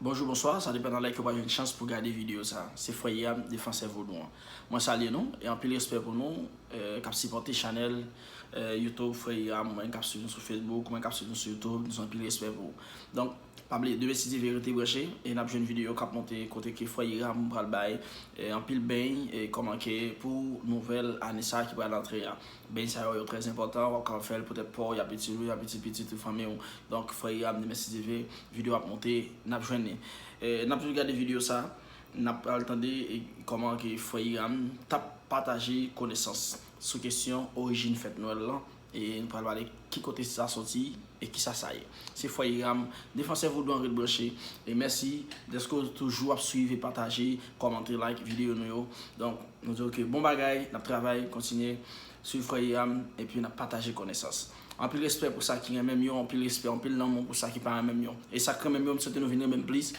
Bonjour, bonsoir, ça dépend de la que vous avez une chance pour regarder la vidéo. C'est Foyer Défenseur Vaudouin. Moi, salut nous et en plus respect pour nous, qui supporter channel YouTube Foyer, moi qui suivre sur Facebook, moi qui suivre sur YouTube, nous avons plus respect pour vous. Donc, pas oublier de essayer vérité branchée et n'a une vidéo qui a monté côté que Foyer pour le bail en pile bain et comment que pour nouvelle année ça qui va l'entrée. Ben ça est très important, on va faire peut-être pour il y a petit famille. Donc Foyer a essayer vidéo à monter n'a joindre n'a pas regardé vidéo ça n'a pas entendu comment que Foyer t'a partager connaissance sur question origine fête Noël là et nous allons parler qui côté ça sorti et qui ça y est. C'est Foyer Défenseur Vaudouin branché et merci d'être toujours à suivre, partager, commenter, like vidéo nous. Donc nous disons que bon bagaille, n'a travail, continuer suivre Foyer et puis n'a partager connaissance. En plus respect pour ça qui est même mieux, en plus respect, en plus l'amour pour ça qui parle même mieux. Et ça quand même mieux, souhaite nous venir même plus.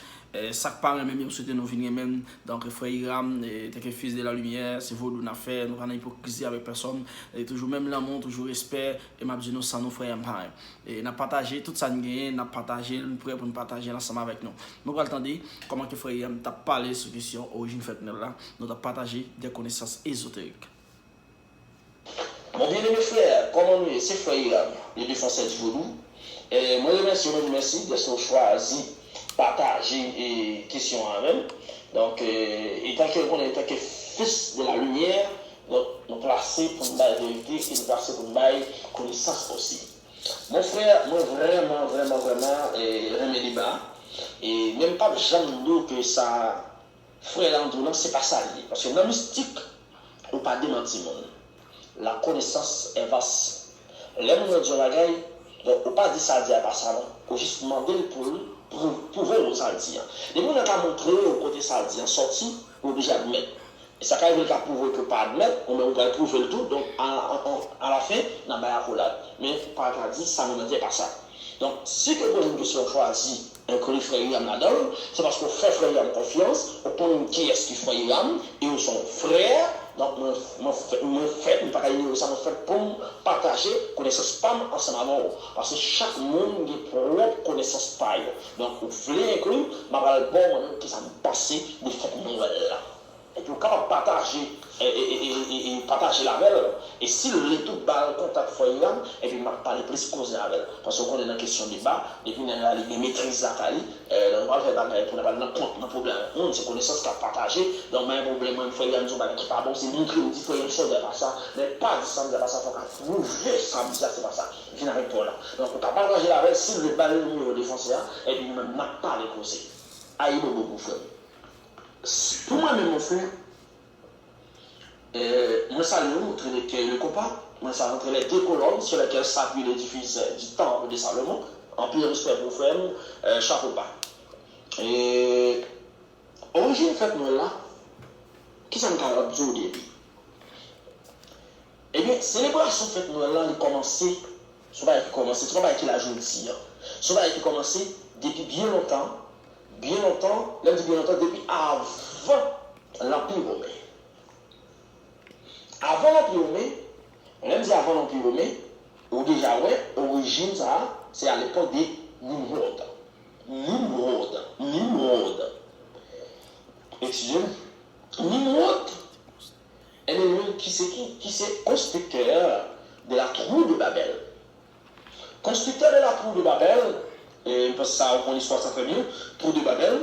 Ça parle même mieux, souhaite nous venir même. Donc Frère t'es que fils de la lumière, c'est vous nous fait, nous pas hypocrisie avec personne. Et toujours même l'amour, toujours respect. Et m'a dit nous sans nos frères pareil. Et n'a partagé tout ça nous gagne, n'a partagé, nous prêt pour nous partager ensemble avec nous. Nous allons entendre comment que Frère t'a parlé sur question origine fête là, nous t'a partagé des connaissances ésotériques. Mon bien-aimé frère, comment nous c'est frère le défenseur du vaudou. Moi merci de choisi partager et question en même. Donc étant que fils de la lumière, nous placer pour nous la vérité et nous placer pour nous la connaissance aussi. Mon frère, moi vraiment remet les bas et même pas jamais que ça frère Andrew c'est pas ça parce que dans la mystique on pas démentir monde. La connaissance est vaste. Les gens qui ont la gagne, donc on ne peut pas dire ça à pas ça, non. On juste demander pour prouver le ça dire. Les gens qui ont montré au côté ça dire, sorti, on est obligé d'admettre. Et ça quand même qu'à prouver que pas admettre, on va prouver le tout, donc à la fin, on a la accolade. Mais par exemple, dit ça ne dit pas ça. Donc si que vous avez choisi un collègue frère là-dedans, c'est parce qu'on fait frère confiance, on prend qui est-ce qui frère et on sont frères. Donc, moi, fait, pas ça, me fait pour partager connaissance pas ensemble avec vous. Parce que chaque monde a propre connaissance pas. Donc, vous voulez inclure, je vais bon qui ça me passe de fête Noël là. Et puis, vous capable de partager et partager la belle. Et si le tout bas le contact foyer, et puis, je vais parler plus causer avec elle. Parce qu'on est dans la question de débat, et puis, il maîtrise la Kali, on va faire bagaille pour ne pas de problème. On c'est connaissance qu'à partager, donc, même problème, il faut y aller qui pas bon, c'est montrer, on dit, il faut y aller sur pas ça, mais pas de ça, pas ça, il faut prouver ça, c'est pas ça. Viens avec toi là. Donc, on va partager la belle, si le bal est le défenseur, et puis, on n'a pas les conseils. Aïe, beaucoup, frère. Pour moi-même, mon frère, moi, ça montre le compas, moi, ça montre les deux colonnes sur lesquelles s'appuie l'édifice du temple de Salomon, en plus respect pour frère, chapeau pas. Et origine fête Noël là, qui ça me dit au début? Eh bien, célébration fête Noël là, elle a commencé, ce n'est pas qui l'a joué ici, ce n'est pas qui a commencé depuis bien longtemps, depuis avant l'Empire romain. Avant l'Empire romain, on aime dire avant l'Empire romain, ou déjà, ouais, origine, ça, c'est à l'époque des Nimrod. Excusez-moi. Nimrod est l'ennemi qui c'est constructeur de la tour de Babel. Constructeur de la tour de Babel, et parce que ça, on histoire, ça fait mieux, tour de Babel,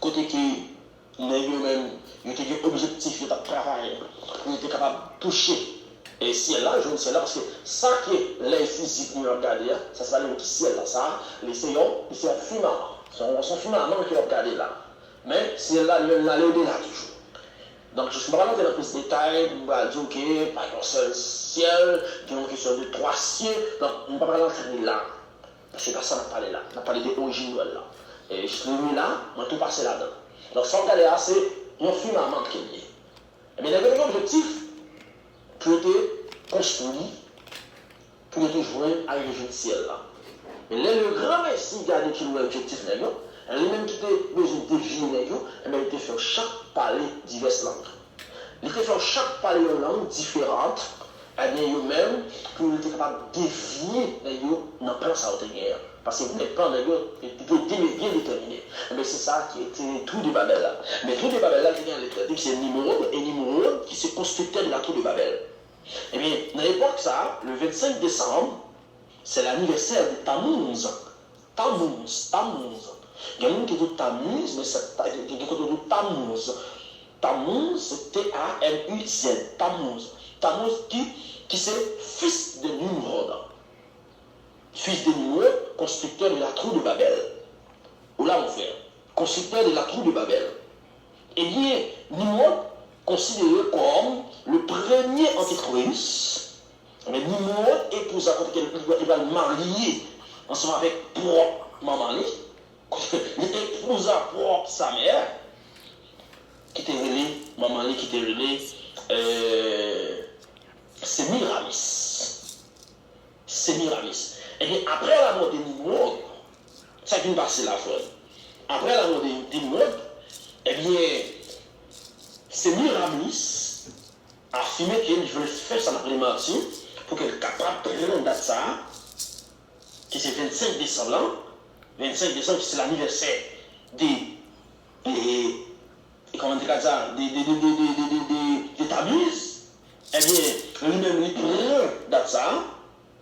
côté qui n'est même, il était objectif de travail, il était capable de toucher. Et ciel là, je ne sais là, parce que ça qui est les physiques nous regardent, ça se passe le ciel là, ça, les séons, c'est un firmament. Son firmament qui est regardé là. Mais ciel là, il est au-delà toujours. Donc, je ne suis pas rentrer dans plus de détails, je vais dire que pas un seul ciel, il y a une question de trois cieux, donc on ne va pas rentrer là. Parce que personne n'a parlé là, on a parlé de l'origine là. Et je suis venu là, on va tout passer là-dedans. Donc, sans regarder là, c'est un firmament qui est lié. Mais il y avait un objectif pour être construit, pour être joint à une ciel là. Et là, le grand messie garde qui nous objectif, lui-même qui était besoin de deviner, il était fait chaque palais diverses langues. Il était fait chaque palais une langue différente, et bien, lui-même, pour être capable de dévier dans le plan ça guerre. Parce que vous n'êtes pas dans le bien déterminé. Mais c'est ça qui était Tour de Babel là. Mais Tour de Babel là, c'est Nimrod, et Nimrod qui se constructeur de la Tour de Babel. Eh bien, dans l'époque ça, le 25 décembre, c'est l'anniversaire de Tammuz. Tammuz. Il y a un qui dit Tammuz, mais c'est qui dit Tammuz. Tammuz, c'est T-A-M-U-Z. Tammuz. Tammuz qui c'est fils de Nimrod. Fils de Nimrod, constructeur de la Tour de Babel. Ou là, mon frère, constructeur de la Tour de Babel. Eh bien, Nimrod, considéré comme le premier antichrist, mais Nimrod épousa, il va le marier ensemble avec propre maman, il épousa propre sa mère, qui était relée, maman, qui était relée, Sémiramis. Et bien, après la mort de Nimrod, ça qui nous passe la fois. Après la mort de Nimrod, eh bien, Sémiramis a affirmé qu'il veut faire sa Martin pour qu'elle soit capable de prendre une date ça, qui c'est 25 décembre, 25 décembre, c'est l'anniversaire des comment dire ça, des Tammuz. Eh bien, lui-même, il prend date ça,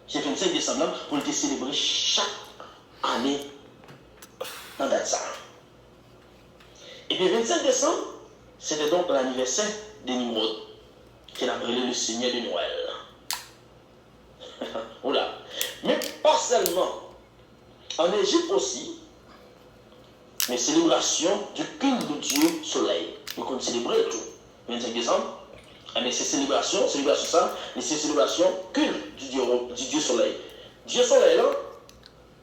c'est 25 décembre, pour le célébrer chaque année dans date ça. Et puis 25 décembre, c'était donc l'anniversaire de Nimrod, qu'il a appelé le Seigneur de Noël. Oula. Mais pas seulement. En Égypte aussi, les célébrations du culte de Dieu soleil. Donc on célébrait tout. 25 décembre. Mais ces célébrations ça, mais ces célébrations culte du Dieu soleil. Dieu soleil là,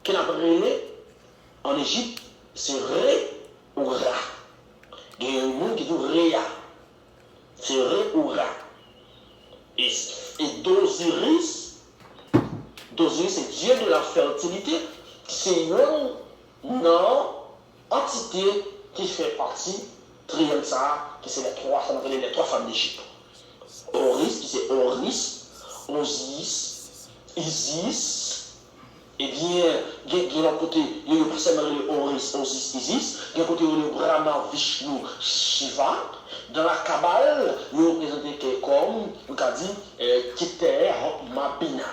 qu'il a appelé en Égypte, c'est Ré ou Ra. Il y a un monde qui dit Réa. C'est Ré ou Ra. Et d'Osiris, c'est Dieu de la fertilité, c'est une entité qui fait partie triangle ça, qui c'est les trois femmes d'Égypte. Oris, qui c'est Oris, Osiris, Isis, et bien, il y a un côté, il y a pas seulement le Oris, Osiris, Isis, il y a un côté le Brahma, Vishnu, Shiva. Dans la Kabbale, il est représenté comme, on a dit, Keter, Mabina.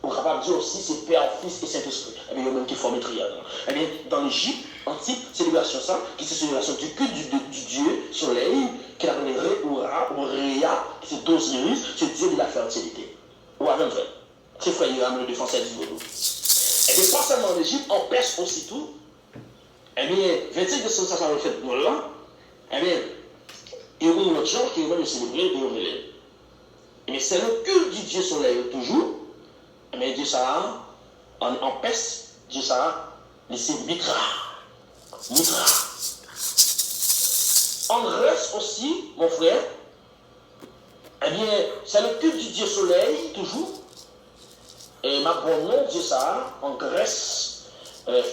On est capable de dire aussi c'est Père, Fils et Saint-Esprit. Et bien, il y a même qui forment le triangle. Et bien, dans l'Égypte antique, célébration ça, qui c'est célébration du culte du Dieu soleil, qui appelle Ré ou Ra, ou Réa, qui c'est d'Osiris, c'est Dieu de la fertilité. Ou à même vrai. C'est frère Hiram, le défenseur du vaudou. Et bien, pas seulement en Égypte, en Perse aussi tout. Et bien, 25 décembre, ça va faire pour là. Et bien, il y a une autre chose qui va le célébrer et le mais c'est le culte du Dieu soleil toujours. Mais Dieu ça, en Perse, Dieu ça, c'est Mitra. Mitra. En Grèce aussi, mon frère, eh bien, c'est le culte du Dieu soleil toujours. Et ma bonne nom, Dieu ça, en Grèce,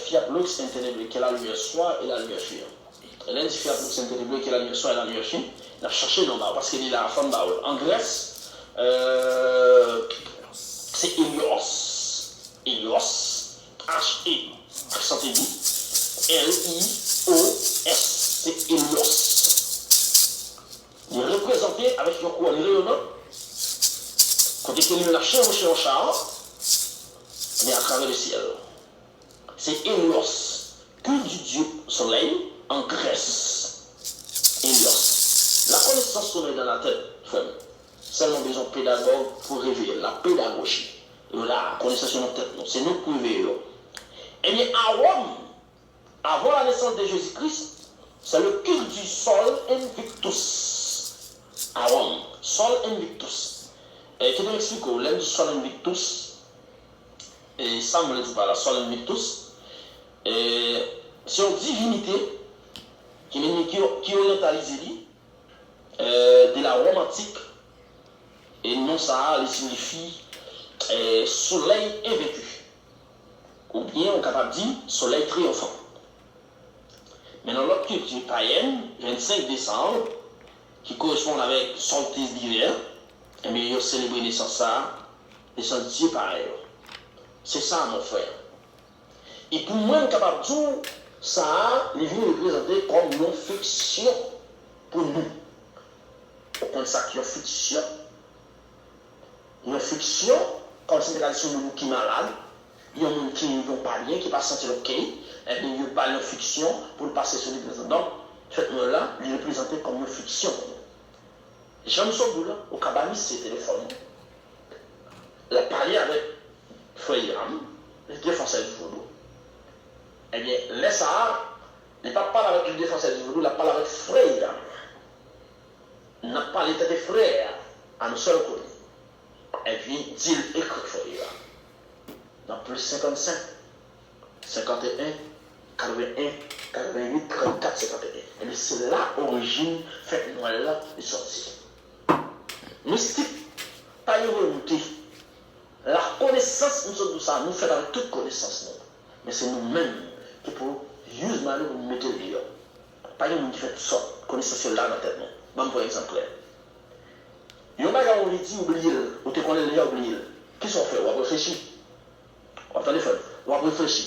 Fiat Lux Intenebri, qui est la lumière soir et la lumière fille. L'un dit Fiat Lux Intenebri, qui est la lumière soir et la lumière fille. Il a cherché le nom parce qu'il est la femme d'Aoul. En Grèce, c'est Hélios. Hélios. H-E. Accent aigu. L-I-O-S. C'est Hélios. Il est représenté avec un coup en rayonnant. Quand il a chevauché en char, mais à travers le ciel. C'est Hélios. Culte du Dieu soleil en Grèce. Hélios. La connaissance qu'on est dans la tête, frère. Seulement besoin de pédagogue pour réveiller la pédagogie. La connaissance dans la tête, c'est nous pour réveiller. Eh bien, à Rome, avant la naissance de Jésus-Christ, c'est le culte du Sol Invictus. À Rome, Sol Invictus. Et qui m'explique l'aime du Sol Invictus, et ça me le dit pas, la Sol Invictus, c'est une divinité qui orientalise de la Rome antique. Et non, ça il signifie soleil invaincu. Ou bien, on est capable de dire soleil triomphant. Mais dans l'autre culture païenne, 25 décembre, qui correspond avec solstice d'hiver, et bien, ils ont célébré naissance ça, naissance Dieu pareil. C'est ça, mon frère. Et pour moi, on est capable de dire ça, il vient représenter comme une fiction pour nous. Comme ça, qui est une fiction. Une fiction, comme c'est une tradition de nous qui est malade, il y a un monde qui ne pas bien, qui ne pas sentir OK, et bien il parle de fiction pour passer sur les présents. Donc, ce là il est représenté comme une fiction. Jean Soboula, au Kabanis, c'est téléphone. Il a parlé avec Freyram, le défenseur du Voodoo. Eh bien, laisse ça, il n'a pas parlé avec le défenseur du Voodoo, il a parlé avec Freyram. Il n'a pas parlé de frères à nous seuls côté. Et puis, dit écrit Freyram. Dans plus 55, 51, 81, 88, 34, 51. Et bien, c'est là l'origine, fête Noël là, est sortie. Mystique, pas une remontée. La connaissance, nous sommes tout ça, nous faisons avec toute connaissance. Mais c'est nous-mêmes qui pouvons juste mal nous mettre le lieu. Pas une monde qui fait tout ça, connaissance là dans la tête. Bon, pour exemple, il y a un bagage où on dit oublier, ou tu connais déjà oublier. Qu'est-ce qu'on fait? On va réfléchir. On va téléphone, on va réfléchir.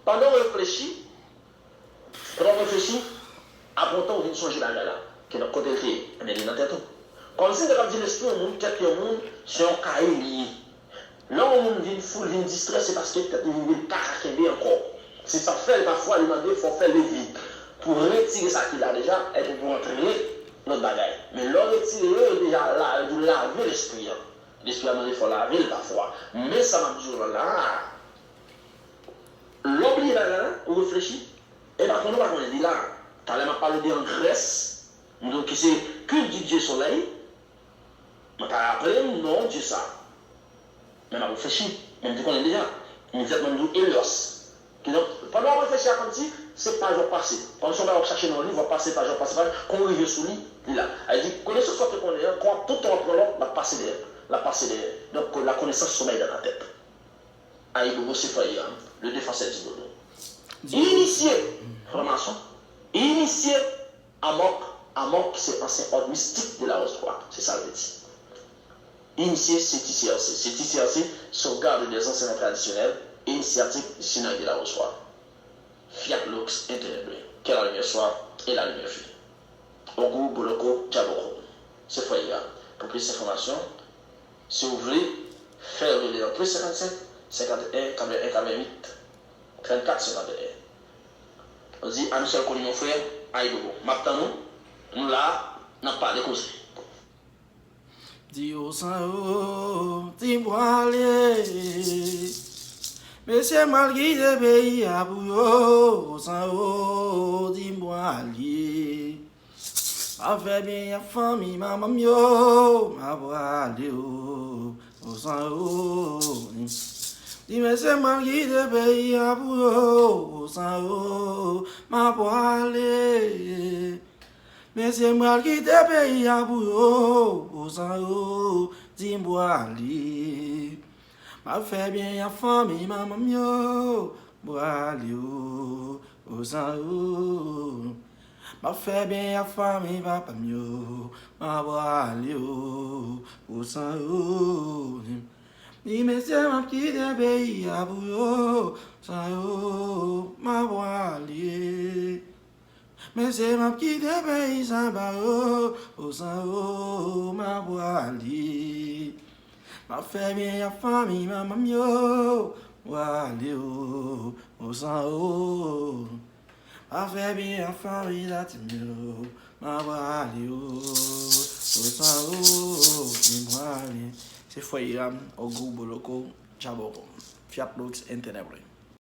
Pendant qu'on réfléchit, après on vient changer la là, qui est dans le côté de la tête. Comme si on dit l'esprit, on dit que le monde, c'est un cahier lié. Là où on vient full, vient distrait, c'est parce que peut-être il vient cacaquer encore. Si ça fait parfois, il faut faire le vide. Pour retirer ça qu'il a déjà, et pour entrer notre bagaille. Mais là, retirer, déjà là, vous lavez l'esprit. L'esprit a demandé, il faut laver parfois. Mais ça m'a toujours là. L'oublier là, on réfléchit. Et par contre, on va dire là, tu as parlé en Grèce, donc c'est que du Dieu soleil. Mais tu as appelé non Dieu ça. Mais on réfléchit, même si on est déjà. On dit même nous Hélios. Donc, pendant qu'on réfléchit comme si, c'est pas jour passé. Quand on va chercher dans le livre, on va passer par jour passé, quand on revient sous lui, il est là. Elle dit, connaissez ce qu'on est, quand tout le temps on va passer derrière. Donc, la connaissance sommeille dans la tête. Aïbobo Sefaïa, le défenseur du Bodo. Initié, formation, initié Amok, c'est ancien ordre mystique de la Rose-Croix. C'est ça le dit. Initié, c'est TCRC. C'est TCRC, sauvegarde des enseignements traditionnels, initiative du Sénat de la Rose-Croix. Fiat Lux, Internet, quelle la lumière soir et la lumière fut. Ogu, Boloko, Djaboko. C'est Foya. Pour plus d'informations, si vous voulez faire le lien plus 55, 51, 81, 88, 34, 51. On dit à nous seuls connus mon frère, Aïbobo. Maintenant, nous là, n'a pas de cause. Dis au sang, dis-moi aller. Mais c'est mal guidé, pays à bouillot, au sang, dis-moi aller. A fait bien la famille, maman mio, ma voix léo, au sang, dis mais c'est mal guidé, pays à bouillot, au sang, ma voix léo. Mais c'est mal guidé, pays à bouillot, au sang, dis-moi aller. Ma fait bien la famille, maman mio, bois léo, au sang. Ma fait bien la famille, papa mio, ma voix léo, au sang. Ni mais c'est ma petite pays à bouillot, sang, ma voix léo. Mais c'est ma petite pays, sans barreau, au sang, ma voix léo. Ma fait bien la famille, maman mio, bois léo, au sang. Ma fait bien la famille, la timio, ma voix léo, au sang. C'est Foyram, au groupe Boloko, Djaboko, Fiat Lux, Internet.